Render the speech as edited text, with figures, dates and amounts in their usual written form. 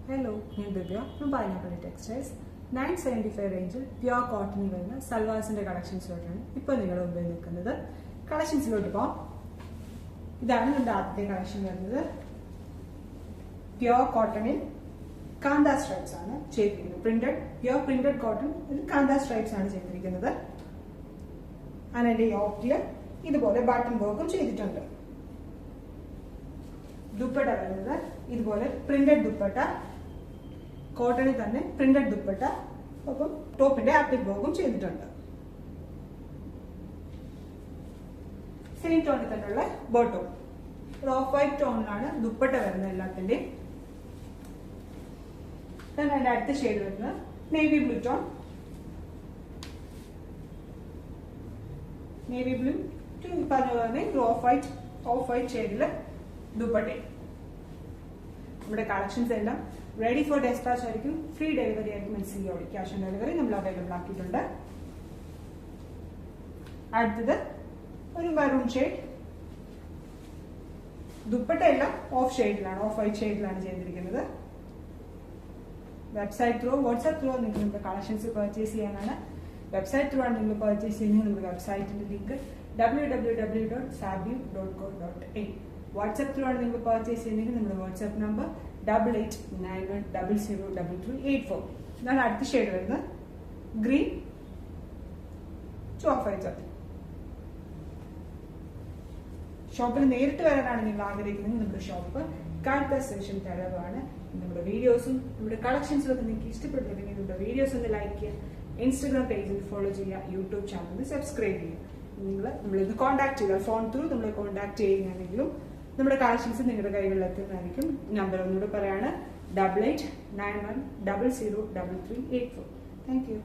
Hello, I'm Divya from Pineapple Textiles. 975 റേഞ്ചിൽ pure കോട്ടണിൽ വരുന്ന സൽവാസിന്റെ കളക്ഷൻസിലോട്ടാണ് ഇപ്പോൾ നിങ്ങളുടെ മുമ്പിൽ നിൽക്കുന്നത്. കളക്ഷൻസിലോട്ട് പോകാം. ഇതാണ് നമ്മുടെ ആദ്യത്തെ കളക്ഷൻ വരുന്നത്. പ്യുവർ കോട്ടണിൽ കാന്ത സ്ട്രൈപ്സ് ആണ് ചെയ്തിരിക്കുന്നത്. പ്യുവർ പ്രിന്റഡ് കോട്ടൺ കാന്ത സ്ട്രൈപ്സ് ആണ് ചെയ്തിരിക്കുന്നത്. അതിന്റെ യോക്കില് ഇതുപോലെ ബട്ടൺ വർക്കും ചെയ്തിട്ടുണ്ട്. ദുപ്പട്ട വരുന്നത് ഇതുപോലെ പ്രിന്റഡ് ദുപ്പട്ട, കോട്ടണിൽ തന്നെ പ്രിന്റഡ് ദുപ്പട്ട, ഒപ്പം ടോപ്പിന്റെ ആപ്ലിക് വർക്കും ചെയ്തിട്ടുണ്ട്. സെയിം ടോണിൽ തന്നെയുള്ള ബോട്ടം, ഓഫ് വൈറ്റ് ടോണിലാണ് ദുപ്പട്ട വരുന്നത് എല്ലാത്തിന്റെയും. അതിന്റെ അടുത്ത ഷെയ്ഡ് വരുന്നത് navy blue tone, navy blue പറഞ്ഞ പോലെ ഓഫ് വൈറ്റ് ഷെയ്ഡില് ദുപ്പട്ട. നമ്മുടെ കളക്ഷൻസ് എല്ലാം റെഡി ഫോർ ഡെസ്പാച്ച് ആയിരിക്കും. ഫ്രീ ഡെലിവറി ആയിരിക്കും. എൻസിയോടെ ക്യാഷ് ഓൺ ഡെലിവറി നമ്മൾ അവൈലബിൾ ആക്കിയിട്ടുണ്ട്. അടുത്തത് ഒരു മെറൂൺ ഷെയ്ഡ്. ദുപ്പട്ട എല്ലാം ഓഫ് വൈറ്റ് ഷെയ്ഡിലാണ് ചെയ്തിരിക്കുന്നത്. വെബ്സൈറ്റ് ത്രൂ വാട്സ്ആപ്പ് ത്രൂ നിങ്ങൾക്ക് നമ്മുടെ കളക്ഷൻസ് പർച്ചേസ് ചെയ്യാനാണ്. വെബ്സൈറ്റ് ത്രൂ ആണ് നിങ്ങൾ പർച്ചേസ് ചെയ്യുന്നത്. നമ്മുടെ വെബ്സൈറ്റിന്റെ ലിങ്ക് www.sabu.co.in. വാട്സ്ആപ്പ് ത്രൂ ആണ് നിങ്ങൾ പർച്ചേസ് ചെയ്യുന്നെങ്കിൽ നമ്മുടെ വാട്സ്ആപ്പ് നമ്പർ 8891003384. ഇതാണ് അടുത്ത ഷെയ്ഡ് വരുന്നത് ഗ്രീൻ ടു ഓഫ് വൈറ്റ്. ഷോപ്പിൽ നേരിട്ട് വരാനാണ് നിങ്ങൾ ആഗ്രഹിക്കുന്നത്. നമ്മുടെ ഷോപ്പ് കാഴ്ത്ത സ്റ്റേഷൻ തലവാണ്. നമ്മുടെ വീഡിയോസും നമ്മുടെ കളക്ഷൻസും ഒക്കെ നിങ്ങൾക്ക് ഇഷ്ടപ്പെട്ടിട്ടുണ്ടെങ്കിൽ നമ്മുടെ വീഡിയോസ് ഒന്ന് ലൈക്ക് ചെയ്യുക, ഇൻസ്റ്റാഗ്രാം പേജിൽ ഫോളോ ചെയ്യുക, യൂട്യൂബ് ചാനൽ സബ്സ്ക്രൈബ് ചെയ്യുക. നമ്മളിത് കോൺടാക്ട് ചെയ്യുക, ഫോൺ ത്രൂ നമ്മളെ കോൺടാക്ട് ചെയ്യുകയാണെങ്കിലും നമ്മുടെ കളക്ഷൻസ് നിങ്ങളുടെ കൈകളിൽ എത്തുന്നതായിരിക്കും. നമ്പർ ഒന്നുകൂടെ പറയാണ് 8891003384. Thank you.